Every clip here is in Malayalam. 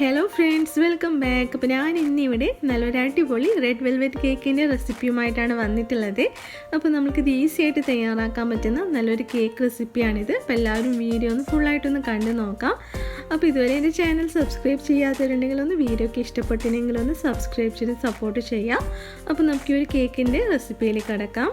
Hello friends, welcome back. അപ്പോൾ ഞാൻ ഇന്നിവിടെ നല്ലൊരു അടിപൊളി റെഡ് വെൽവെറ്റ് കേക്കിൻ്റെ റെസിപ്പിയുമായിട്ടാണ് വന്നിട്ടുള്ളത്. അപ്പോൾ നമുക്കിത് ഈസി ആയിട്ട് തയ്യാറാക്കാൻ പറ്റുന്ന നല്ലൊരു കേക്ക് റെസിപ്പിയാണിത്. അപ്പോൾ എല്ലാവരും വീഡിയോ ഒന്ന് ഫുള്ളായിട്ടൊന്ന് കണ്ടു നോക്കാം. അപ്പോൾ ഇതുവരെ എൻ്റെ ചാനൽ സബ്സ്ക്രൈബ് ചെയ്യാത്തവരുണ്ടെങ്കിൽ ഒന്ന് വീഡിയോക്ക് ഇഷ്ടപ്പെട്ടില്ലെങ്കിൽ ഒന്ന് സബ്സ്ക്രൈബ് ചെയ്ത് സപ്പോർട്ട് ചെയ്യാം. അപ്പോൾ നമുക്ക് ഈ ഒരു കേക്കിൻ്റെ റെസിപ്പിയിലേക്ക് കടക്കാം.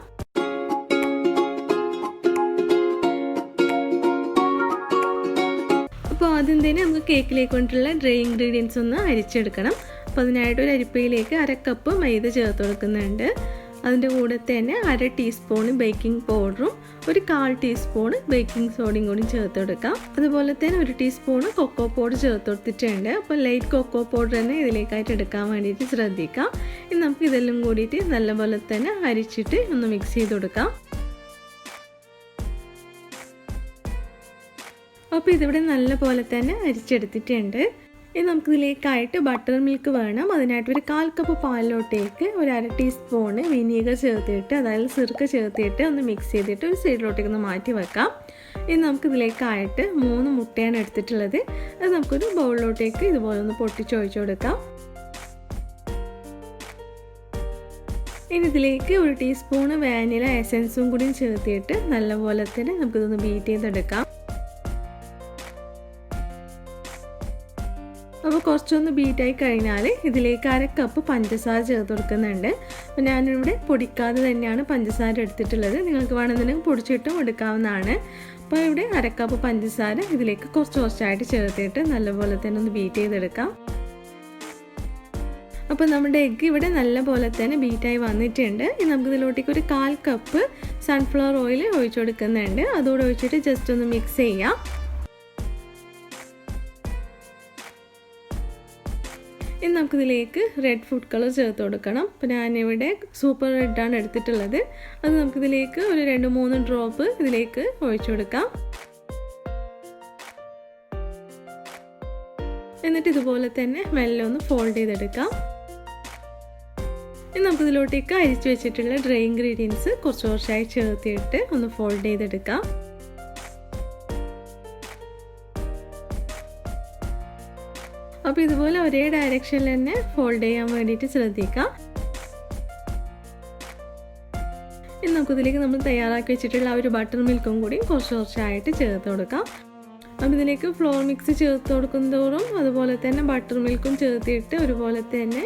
അപ്പോൾ ആദ്യം തന്നെ നമുക്ക് കേക്കിലേക്ക് കൊണ്ടുള്ള ഡ്രൈ ഇൻഗ്രീഡിയൻസ് ഒന്ന് അരിച്ചെടുക്കണം. അപ്പോൾ അതിനായിട്ട് ഒരു അരിപ്പയിലേക്ക് 1/2 കപ്പ് മൈദ ചേർത്ത് കൊടുക്കുന്നുണ്ട്. അതിൻ്റെ കൂടെ തന്നെ 1/2 ടീസ്പൂൺ ബേക്കിംഗ് പൗഡറും 1/4 ടീസ്പൂൺ ബേക്കിംഗ് സോഡയും കൂടി ചേർത്ത് കൊടുക്കാം. അതുപോലെ തന്നെ 1 ടീസ്പൂൺ കൊക്കോ പൗഡർ ചേർത്ത് കൊടുത്തിട്ടുണ്ട്. അപ്പോൾ ലൈറ്റ് കൊക്കോ പൗഡർ തന്നെ ഇതിലേക്കായിട്ട് എടുക്കാൻ വേണ്ടിയിട്ട് ശ്രദ്ധിക്കാം. ഇനി നമുക്ക് ഇതെല്ലാം കൂടിയിട്ട് നല്ലപോലെ തന്നെ അരിച്ചിട്ട് ഒന്ന് മിക്സ് ചെയ്ത് കൊടുക്കാം. അപ്പോൾ ഇതിവിടെ നല്ല പോലെ തന്നെ അരിച്ചെടുത്തിട്ടുണ്ട്. ഇനി നമുക്കിതിലേക്കായിട്ട് ബട്ടർ മിൽക്ക് വേണം. അതിനായിട്ട് ഒരു 1/4 കപ്പ് പാലിലോട്ടേക്ക് ഒരു 1/2 ടീസ്പൂൺ വിനീഗർ ചേർത്തിട്ട്, അതായത് സിർക്ക ചേർത്തിട്ട് ഒന്ന് മിക്സ് ചെയ്തിട്ട് ഒരു സൈഡിലോട്ടേക്ക് ഒന്ന് മാറ്റി വെക്കാം. ഇനി നമുക്കിതിലേക്കായിട്ട് 3 മുട്ടയാണ് എടുത്തിട്ടുള്ളത്. അത് നമുക്കൊരു ബൗളിലോട്ടേക്ക് ഇതുപോലെ ഒന്ന് പൊട്ടിച്ചൊഴിച്ചു കൊടുക്കാം. ഇനി ഇതിലേക്ക് 1 ടീസ്പൂൺ വാനില എസൻസും കൂടി ചേർത്തിട്ട് നല്ലപോലെ തന്നെ നമുക്കിതൊന്ന് ബീറ്റ് ചെയ്തെടുക്കാം. അപ്പോൾ കുറച്ചൊന്ന് ബീറ്റായി കഴിഞ്ഞാൽ ഇതിലേക്ക് 1/2 കപ്പ് പഞ്ചസാര ചേർത്ത് കൊടുക്കുന്നുണ്ട്. അപ്പോൾ ഞാനിവിടെ പൊടിക്കാതെ തന്നെയാണ് പഞ്ചസാര എടുത്തിട്ടുള്ളത്. നിങ്ങൾക്ക് വേണമെന്നുണ്ടെങ്കിൽ പൊടിച്ചിട്ടും എടുക്കാവുന്നതാണ്. അപ്പോൾ ഇവിടെ 1/2 കപ്പ് പഞ്ചസാര ഇതിലേക്ക് കുറച്ചായിട്ട് ചേർത്തിട്ട് നല്ലപോലെ തന്നെ ഒന്ന് ബീറ്റ് ചെയ്തെടുക്കാം. അപ്പോൾ നമ്മുടെ എഗ്ഗ് ഇവിടെ നല്ലപോലെ തന്നെ ബീറ്റായി വന്നിട്ടുണ്ട്. ഇനി നമുക്കിതിലോട്ടേക്ക് ഒരു 1/4 കപ്പ് സൺഫ്ലവർ ഓയിൽ ഒഴിച്ചു കൊടുക്കുന്നുണ്ട്. അതോടെ ഒഴിച്ചിട്ട് ജസ്റ്റ് ഒന്ന് മിക്സ് ചെയ്യാം. ഇനി നമുക്കിതിലേക്ക് റെഡ് ഫുഡ് കളർ ചേർത്ത് കൊടുക്കണം. അപ്പോൾ ഞാനിവിടെ സൂപ്പർ റെഡാണ് എടുത്തിട്ടുള്ളത്. അത് നമുക്കിതിലേക്ക് ഒരു 2-3 ഡ്രോപ്പ് ഇതിലേക്ക് ഒഴിച്ചു കൊടുക്കാം. എന്നിട്ട് ഇതുപോലെ തന്നെ മെല്ലെ ഒന്ന് ഫോൾഡ് ചെയ്തെടുക്കാം. ഇനി നമുക്കിതിലോട്ടേക്ക് അരിച്ചു വെച്ചിട്ടുള്ള ഡ്രൈ ഇൻഗ്രീഡിയൻസ് കുറച്ചായി ചേർത്തിട്ട് ഒന്ന് ഫോൾഡ് ചെയ്തെടുക്കാം. അപ്പോൾ ഇതുപോലെ ഒരേ ഡയറക്ഷനിൽ തന്നെ ഫോൾഡ് ചെയ്യാൻ വേണ്ടിയിട്ട് ശ്രദ്ധിക്കാം. ഇനി നമുക്കിതിലേക്ക് നമ്മൾ തയ്യാറാക്കി വെച്ചിട്ടുള്ള ആ ഒരു ബട്ടർ മിൽക്കും കൂടി കുറച്ചായിട്ട് ചേർത്ത് കൊടുക്കാം. അപ്പോൾ ഇതിലേക്ക് ഫ്ലോർ മിക്സ് ചേർത്ത് കൊടുക്കുന്നതോറും അതുപോലെ തന്നെ ബട്ടർ മിൽക്കും ചേർത്തിട്ട് ഒരുപോലെ തന്നെ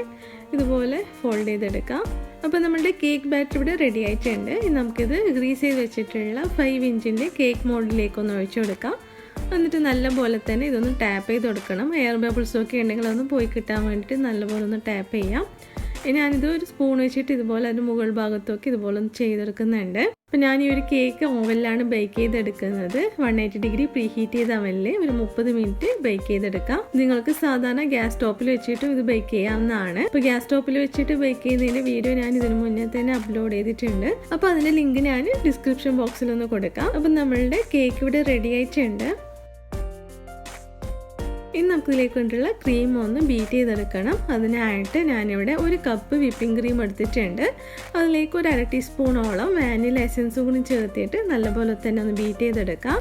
ഇതുപോലെ ഫോൾഡ് ചെയ്തെടുക്കാം. അപ്പോൾ നമ്മുടെ കേക്ക് ബാറ്റർ ഇവിടെ റെഡി ആയിട്ടുണ്ട്. ഇനി നമുക്കിത് ഗ്രീസ് ചെയ്ത് വെച്ചിട്ടുള്ള 5 ഇഞ്ചിൻ്റെ കേക്ക് മോൾഡിലേക്കൊന്ന് ഒഴിച്ചു കൊടുക്കാം. എന്നിട്ട് നല്ലപോലെ തന്നെ ഇതൊന്ന് ടാപ്പ് ചെയ്ത് കൊടുക്കണം. എയർ ബബിൾസൊക്കെ ഉണ്ടെങ്കിൽ അതൊന്ന് പോയി കിട്ടാൻ വേണ്ടിയിട്ട് നല്ലപോലെ ഒന്ന് ടാപ്പ് ചെയ്യാം. ഇനി ഞാനിത് ഒരു സ്പൂൺ വെച്ചിട്ട് ഇതുപോലെ അതിൻ്റെ മുകൾ ഭാഗത്തൊക്കെ ഇതുപോലെ ഒന്ന് ചെയ്തെടുക്കുന്നുണ്ട്. അപ്പോൾ ഞാൻ ഈ ഒരു കേക്ക് ഓവനിലാണ് ബേക്ക് ചെയ്തെടുക്കുന്നത്. 180 ഡിഗ്രി പ്രീ ഹീറ്റ് ചെയ്ത അവനിൽ ഒരു 30 മിനിറ്റ് ബേക്ക് ചെയ്തെടുക്കാം. നിങ്ങൾക്ക് സാധാരണ ഗ്യാസ് സ്റ്റോപ്പിൽ വെച്ചിട്ടും ഇത് ബേക്ക് ചെയ്യാവുന്നതാണ്. അപ്പോൾ ഗ്യാസ് സ്റ്റോപ്പിൽ വെച്ചിട്ട് ബേക്ക് ചെയ്യുന്നതിൻ്റെ വീഡിയോ ഞാൻ ഇതിന് മുന്നേ തന്നെ അപ്ലോഡ് ചെയ്തിട്ടുണ്ട്. അപ്പോൾ അതിൻ്റെ ലിങ്ക് ഞാൻ ഡിസ്ക്രിപ്ഷൻ ബോക്സിലൊന്ന് കൊടുക്കാം. അപ്പം നമ്മളുടെ കേക്ക് ഇവിടെ റെഡി ആയിട്ടുണ്ട്. ഇനി നമുക്കിതിലേക്ക് കൊണ്ടുള്ള ക്രീം ഒന്ന് ബീറ്റ് ചെയ്തെടുക്കണം. അതിനായിട്ട് ഞാനിവിടെ 1 കപ്പ് വിപ്പിംഗ് ക്രീം എടുത്തിട്ടുണ്ട്. അതിലേക്ക് ഒരു 1/2 ടീസ്പൂണോളം വാനില എസൻസും കൂടി ചേർത്തിട്ട് നല്ലപോലെ തന്നെ ഒന്ന് ബീറ്റ് ചെയ്തെടുക്കാം.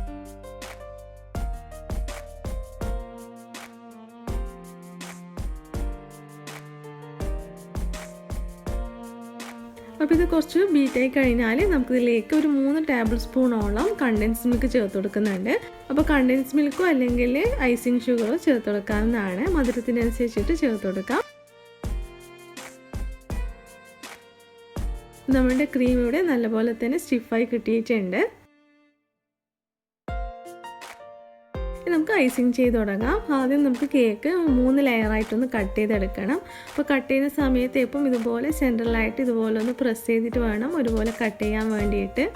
അപ്പോൾ ഇത് കുറച്ച് ബീറ്റായി കഴിഞ്ഞാൽ നമുക്കിതിലേക്ക് ഒരു 3 ടേബിൾ സ്പൂണോളം കണ്ടൻസ് മിൽക്ക് ചേർത്ത് കൊടുക്കുന്നുണ്ട്. അപ്പോൾ കണ്ടൻസ് മിൽക്കോ അല്ലെങ്കിൽ ഐസിങ് ഷുഗറോ ചേർത്ത് കൊടുക്കാവുന്നതാണ്. മധുരത്തിനനുസരിച്ചിട്ട് ചേർത്ത് കൊടുക്കാം. നമ്മുടെ ക്രീം ഇവിടെ നല്ലപോലെ തന്നെ സ്റ്റിഫായി കിട്ടിയിട്ടുണ്ട്. നമുക്ക് ഐസിങ് ചെയ്ത് തുടങ്ങാം. ആദ്യം നമുക്ക് കേക്ക് 3 ലെയറായിട്ടൊന്ന് കട്ട് ചെയ്തെടുക്കണം. അപ്പോൾ കട്ട് ചെയ്യുന്ന സമയത്ത് ഇപ്പം ഇതുപോലെ സെൻട്രലായിട്ട് ഇതുപോലെ ഒന്ന് പ്രസ് ചെയ്തിട്ട് വേണം ഒരുപോലെ കട്ട് ചെയ്യാൻ വേണ്ടിയിട്ട്.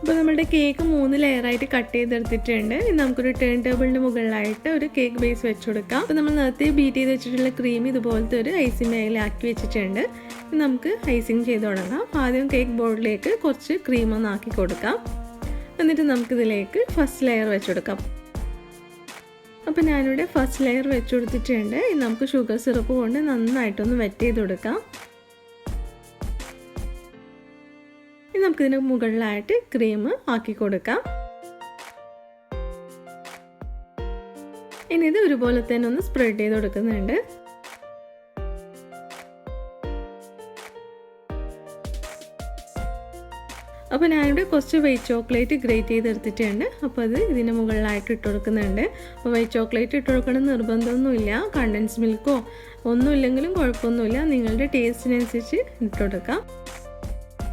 അപ്പോൾ നമ്മുടെ കേക്ക് 3 ലെയറായിട്ട് കട്ട് ചെയ്തെടുത്തിട്ടുണ്ട്. നമുക്കൊരു ടേൺ ടേബിളിൻ്റെ മുകളിലായിട്ട് ഒരു കേക്ക് ബേസ് വെച്ച് കൊടുക്കാം. അപ്പോൾ നമ്മൾ നേരത്തെ ബീറ്റ് ചെയ്ത് വെച്ചിട്ടുള്ള ക്രീം ഇതുപോലത്തെ ഒരു ഐസിങ് മേലാക്കി വെച്ചിട്ടുണ്ട്. നമുക്ക് ഐസിങ് ചെയ്ത് തുടങ്ങാം. ആദ്യം കേക്ക് ബോർഡിലേക്ക് കുറച്ച് ക്രീം ഒന്ന് ആക്കി കൊടുക്കാം. എന്നിട്ട് നമുക്കിതിലേക്ക് ഫസ്റ്റ് ലെയർ വെച്ച് കൊടുക്കാം. അപ്പോൾ ഞാനിവിടെ ഫസ്റ്റ് ലെയർ വെച്ച് കൊടുത്തിട്ടുണ്ട്. ഇനി നമുക്ക് ഷുഗർ സിറപ്പ് കൊണ്ട് നന്നായിട്ടൊന്ന് വെറ്റ് ചെയ്ത് കൊടുക്കാം. ഇനി നമുക്കിതിന് മുകളിലായിട്ട് ക്രീം ആക്കി കൊടുക്കാം. ഇനി ഇത് ഒരുപോലെ തന്നെ ഒന്ന് സ്പ്രെഡ് ചെയ്ത് കൊടുക്കുന്നുണ്ട്. അപ്പോൾ ഞാനിവിടെ കുറച്ച് വൈറ്റ് ചോക്ലേറ്റ് ഗ്രേറ്റ് ചെയ്തെടുത്തിട്ടുണ്ട്. അപ്പോൾ അത് ഇതിൻ്റെ മുകളിലായിട്ട് ഇട്ട് കൊടുക്കുന്നുണ്ട്. അപ്പോൾ വൈറ്റ് ചോക്ലേറ്റ് ഇട്ട് കൊടുക്കണം നിർബന്ധമൊന്നുമില്ല. കണ്ടൻസ് മിൽക്കോ ഒന്നും ഇല്ലെങ്കിലും കുഴപ്പമൊന്നുമില്ല, നിങ്ങളുടെ ടേസ്റ്റിനനുസരിച്ച് ഇട്ട് കൊടുക്കാം.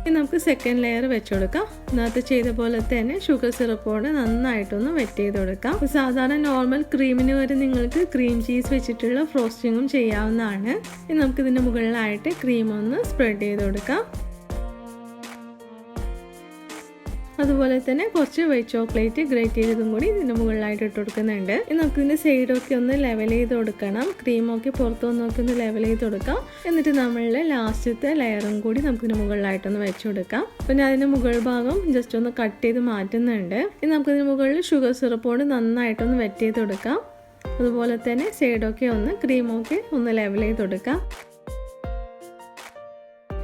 ഇനി നമുക്ക് സെക്കൻഡ് ലെയർ വെച്ച് കൊടുക്കാം. നേരത്തെ ചെയ്ത പോലെ തന്നെ ഷുഗർ സിറപ്പോടെ നന്നായിട്ടൊന്ന് വെറ്റ് ചെയ്ത് കൊടുക്കാം. സാധാരണ നോർമൽ ക്രീമിന് വരെ നിങ്ങൾക്ക് ക്രീം ചീസ് വെച്ചിട്ടുള്ള ഫ്രോസ്റ്റിങ്ങും ചെയ്യാവുന്നതാണ്. ഇനി നമുക്കിതിൻ്റെ മുകളിലായിട്ട് ക്രീം ഒന്ന് സ്പ്രെഡ് ചെയ്ത് കൊടുക്കാം. അതുപോലെ തന്നെ കുറച്ച് വൈറ്റ് ചോക്ലേറ്റ് ഗ്രേറ്റ് ചെയ്തതും കൂടി ഇതിൻ്റെ മുകളിലായിട്ട് ഇട്ട് കൊടുക്കുന്നുണ്ട്. ഇനി നമുക്ക് ഇതിൻ്റെ സൈഡൊക്കെ ഒന്ന് ലെവൽ ചെയ്ത് കൊടുക്കണം. ക്രീമൊക്കെ പുറത്തു വന്നൊക്കെ ഒന്ന് ലെവൽ ചെയ്ത് കൊടുക്കാം. എന്നിട്ട് നമ്മളുടെ ലാസ്റ്റത്തെ ലെയറും കൂടി നമുക്കിതിൻ്റെ മുകളിലായിട്ടൊന്ന് വെച്ച് കൊടുക്കാം. അപ്പോൾ ഞാൻ അതിൻ്റെ മുകൾ ഭാഗം ജസ്റ്റ് ഒന്ന് കട്ട് ചെയ്ത് മാറ്റുന്നുണ്ട്. ഇനി നമുക്കിതിന് മുകളിൽ ഷുഗർ സിറപ്പോട് നന്നായിട്ടൊന്ന് വെറ്റ് ചെയ്ത് കൊടുക്കാം. അതുപോലെ തന്നെ സൈഡൊക്കെ ഒന്ന് ക്രീമൊക്കെ ഒന്ന് ലെവൽ ചെയ്ത് കൊടുക്കാം.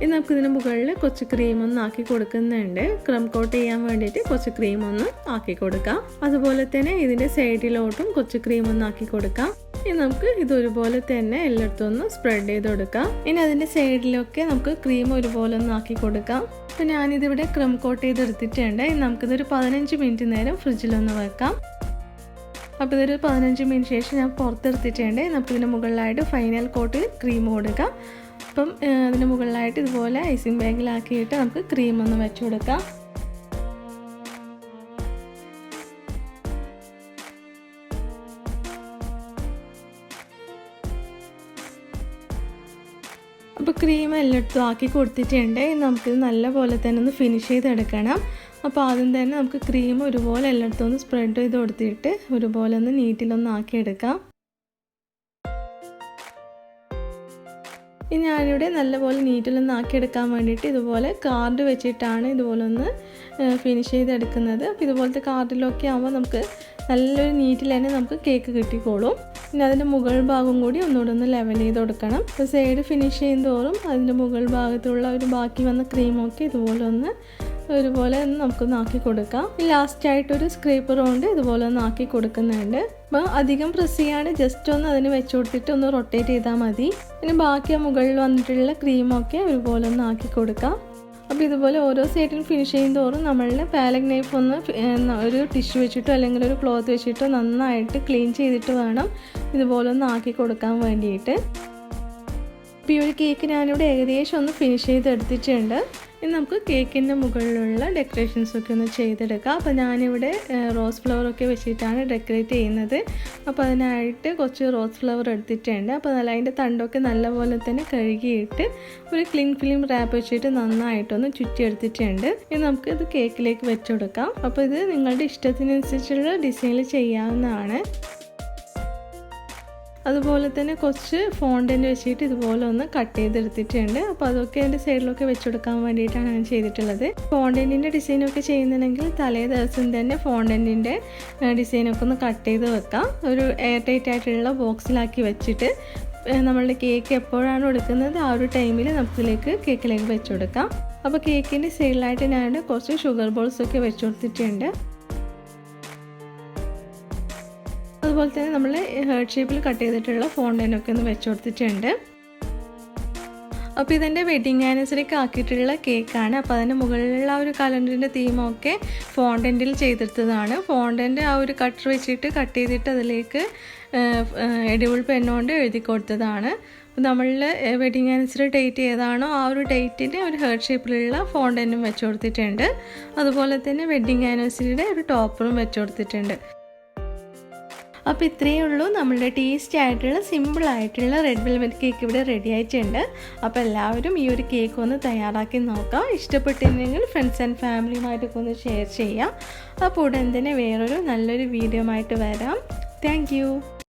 ഇനി നമുക്കിതിന് മുകളിൽ കുറച്ച് ക്രീം ഒന്ന് ആക്കി കൊടുക്കുന്നുണ്ട്. ക്രം കോട്ട് ചെയ്യാൻ വേണ്ടിയിട്ട് കുറച്ച് ക്രീം ഒന്ന് ആക്കി കൊടുക്കാം. അതുപോലെ തന്നെ ഇതിൻ്റെ സൈഡിലോട്ടും കുറച്ച് ക്രീം ഒന്ന് ആക്കി കൊടുക്കാം. ഇനി നമുക്ക് ഇതൊരുപോലെ തന്നെ എല്ലായിടത്തും ഒന്ന് സ്പ്രെഡ് ചെയ്ത് കൊടുക്കാം. ഇനി അതിൻ്റെ സൈഡിലൊക്കെ നമുക്ക് ക്രീം ഒരുപോലെ ഒന്ന് ആക്കി കൊടുക്കാം. അപ്പോൾ ഞാനിതിവിടെ ക്രം കോട്ട് ചെയ്തെടുത്തിട്ടുണ്ട്. ഇനി നമുക്കിതൊരു 15 മിനിറ്റ് നേരം ഫ്രിഡ്ജിലൊന്ന് വെക്കാം. അപ്പോൾ ഇതൊരു 15 മിനിറ്റ് ശേഷം ഞാൻ പുറത്തെടുത്തിട്ടുണ്ട്. നമുക്കിതിൻ്റെ മുകളിലായിട്ട് ഫൈനൽ കോട്ട് ക്രീം കൊടുക്കാം. അപ്പം അതിന് മുകളിലായിട്ട് ഇതുപോലെ ഐസിങ് ബാഗിലാക്കിയിട്ട് നമുക്ക് ക്രീം ഒന്ന് വെച്ച് കൊടുക്കാം. അപ്പോൾ ക്രീം എല്ലായിടത്തും ആക്കി കൊടുത്തിട്ടുണ്ട്. നമുക്കിത് നല്ലപോലെ തന്നെ ഒന്ന് ഫിനിഷ് ചെയ്തെടുക്കണം. അപ്പോൾ ആദ്യം തന്നെ നമുക്ക് ക്രീം ഒരുപോലെ എല്ലായിടത്തും ഒന്ന് സ്പ്രെഡ് ചെയ്ത് കൊടുത്തിട്ട് ഒരുപോലെ ഒന്ന് നീറ്റിലൊന്ന് ആക്കിയെടുക്കാം. ഇനി ഞാനിവിടെ നല്ലപോലെ നീറ്റിലൊന്ന് ആക്കിയെടുക്കാൻ വേണ്ടിയിട്ട് ഇതുപോലെ കാർഡ് വെച്ചിട്ടാണ് ഇതുപോലെ ഒന്ന് ഫിനിഷ് ചെയ്തെടുക്കുന്നത്. അപ്പോൾ ഇതുപോലത്തെ കാർഡിലൊക്കെ ആകുമ്പോൾ നമുക്ക് നല്ലൊരു നീറ്റിൽ തന്നെ നമുക്ക് കേക്ക് കിട്ടിക്കോളും. പിന്നെ അതിൻ്റെ മുകൾ ഭാഗം കൂടി ഒന്നുകൂടെ ഒന്ന് ലെവൽ ചെയ്ത് കൊടുക്കണം. അപ്പോൾ സൈഡ് ഫിനിഷ് ചെയ്യുന്തോറും അതിൻ്റെ മുകൾ ഭാഗത്തുള്ള ഒരു ബാക്കി വന്ന ക്രീമൊക്കെ ഇതുപോലെ ഒന്ന് ഒരുപോലെ നമുക്കൊന്ന് ആക്കി കൊടുക്കാം. ലാസ്റ്റായിട്ടൊരു സ്ക്രേപ്പർ കൊണ്ട് ഇതുപോലെ ഒന്ന് ആക്കി കൊടുക്കുന്നുണ്ട്. അപ്പോൾ അധികം പ്രസ് ചെയ്യാണ്ട് ജസ്റ്റ് ഒന്ന് അതിന് വെച്ച് കൊടുത്തിട്ട് ഒന്ന് റൊട്ടേറ്റ് ചെയ്താൽ മതി. പിന്നെ ബാക്കി മുകളിൽ വന്നിട്ടുള്ള ക്രീമൊക്കെ ഒരുപോലെ ഒന്ന് ആക്കി കൊടുക്കാം. അപ്പോൾ ഇതുപോലെ ഓരോ സൈഡിലും ഫിനിഷ് ചെയ്യുന്നതോറും നമ്മളുടെ പാലക് നൈഫ് ഒന്ന് ഒരു ടിഷ്യൂ വെച്ചിട്ടോ അല്ലെങ്കിൽ ഒരു ക്ലോത്ത് വെച്ചിട്ടോ നന്നായിട്ട് ക്ലീൻ ചെയ്തിട്ട് വേണം ഇതുപോലെ ഒന്ന് ആക്കി കൊടുക്കാൻ വേണ്ടിയിട്ട്. അപ്പോൾ ഈ ഒരു കേക്ക് ഞാനിവിടെ ഏകദേശം ഒന്ന് ഫിനിഷ് ചെയ്തെടുത്തിട്ടുണ്ട്. ഇനി നമുക്ക് കേക്കിൻ്റെ മുകളിലുള്ള ഡെക്കറേഷൻസൊക്കെ ഒന്ന് ചെയ്തെടുക്കാം. അപ്പോൾ ഞാനിവിടെ റോസ് ഫ്ലവറൊക്കെ വെച്ചിട്ടാണ് ഡെക്കറേറ്റ് ചെയ്യുന്നത്. അപ്പോൾ അതിനായിട്ട് കുറച്ച് റോസ് ഫ്ലവർ എടുത്തിട്ടുണ്ട്. അപ്പോൾ അതിൻ്റെ തണ്ടൊക്കെ നല്ലപോലെ തന്നെ കഴുകിയിട്ട് ഒരു ക്ലിങ് ഫിലിം റാപ്പ് വെച്ചിട്ട് നന്നായിട്ടൊന്ന് ചുറ്റിയെടുത്തിട്ടുണ്ട്. ഇനി നമുക്ക് ഇത് കേക്കിലേക്ക് വെച്ച് കൊടുക്കാം. അപ്പോൾ ഇത് നിങ്ങളുടെ ഇഷ്ടത്തിനനുസരിച്ചുള്ള ഡിസൈനിൽ ചെയ്യാവുന്നതാണ്. അതുപോലെ തന്നെ കുറച്ച് ഫോണ്ടൻറ്റ് വെച്ചിട്ട് ഇതുപോലെ ഒന്ന് കട്ട് ചെയ്തെടുത്തിട്ടുണ്ട്. അപ്പോൾ അതൊക്കെ അതിൻ്റെ സൈഡിലൊക്കെ വെച്ചെടുക്കാൻ വേണ്ടിയിട്ടാണ് ഞാൻ ചെയ്തിട്ടുള്ളത്. ഫോണ്ടൻറ്റിൻ്റെ ഡിസൈനൊക്കെ ചെയ്യുന്നുണ്ടെങ്കിൽ തലേ ദിവസം തന്നെ ഫോണ്ടൻറ്റിൻ്റെ ഡിസൈനൊക്കെ ഒന്ന് കട്ട് ചെയ്ത് വെക്കാം. ഒരു എയർ ടൈറ്റ് ആയിട്ടുള്ള ബോക്സിലാക്കി വെച്ചിട്ട് നമ്മളുടെ കേക്ക് എപ്പോഴാണ് എടുക്കുന്നത് ആ ഒരു ടൈമിൽ നമുക്കിതിലേക്ക് കേക്കിലേക്ക് വെച്ച് കൊടുക്കാം. അപ്പോൾ കേക്കിൻ്റെ സൈഡിലായിട്ട് ഞാൻ കുറച്ച് ഷുഗർ ബോൾസൊക്കെ വെച്ച് കൊടുത്തിട്ടുണ്ട്. അതുപോലെ തന്നെ നമ്മൾ ഹേർട്ട് ഷേപ്പിൽ കട്ട് ചെയ്തിട്ടുള്ള ഫോണ്ടൻറ്റൊക്കെ ഒന്ന് വെച്ച് കൊടുത്തിട്ടുണ്ട്. അപ്പോൾ ഇതെൻ്റെ വെഡിങ് ആനിവേഴ്സറിക്ക് ആക്കിയിട്ടുള്ള കേക്കാണ്. അപ്പോൾ അതിൻ്റെ മുകളിലുള്ള ആ ഒരു കലണ്ടറിൻ്റെ തീമൊക്കെ ഫോണ്ടൻറ്റിൽ ചെയ്തെടുത്തതാണ്. ഫോണ്ടൻറ്റ് ആ ഒരു കട്ടർ വെച്ചിട്ട് കട്ട് ചെയ്തിട്ട് അതിലേക്ക് എഡിബിൾ പെന്നുകൊണ്ട് എഴുതി കൊടുത്തതാണ്. അപ്പോൾ നമ്മളുടെ വെഡിങ് ആനിവേഴ്സറി ഡേറ്റ് ഏതാണോ ആ ഒരു ഡേറ്റിന് ഒരു ഹേർട്ട് ഷേപ്പിലുള്ള ഫോണ്ടൻറ്റും വെച്ച് കൊടുത്തിട്ടുണ്ട്. അതുപോലെ തന്നെ വെഡിങ് ആനിവേഴ്സറിയുടെ ഒരു ടോപ്പറും വെച്ച് കൊടുത്തിട്ടുണ്ട്. അപ്പോൾ ഇത്രയേ ഉള്ളൂ നമ്മളുടെ ടേസ്റ്റി ആയിട്ടുള്ള സിമ്പിളായിട്ടുള്ള റെഡ് വെൽവെറ്റ് കേക്ക് ഇവിടെ റെഡി ആയിട്ടുണ്ട്. അപ്പോൾ എല്ലാവരും ഈ ഒരു കേക്ക് ഒന്ന് തയ്യാറാക്കി നോക്കാം. ഇഷ്ടപ്പെട്ടിരുന്നെങ്കിൽ ഫ്രണ്ട്സ് ആൻഡ് ഫാമിലിയുമായിട്ടൊക്കെ ഒന്ന് ഷെയർ ചെയ്യാം. അപ്പോൾ ഉടൻ തന്നെ വേറൊരു നല്ലൊരു വീഡിയോ ആയിട്ട് വരാം. താങ്ക്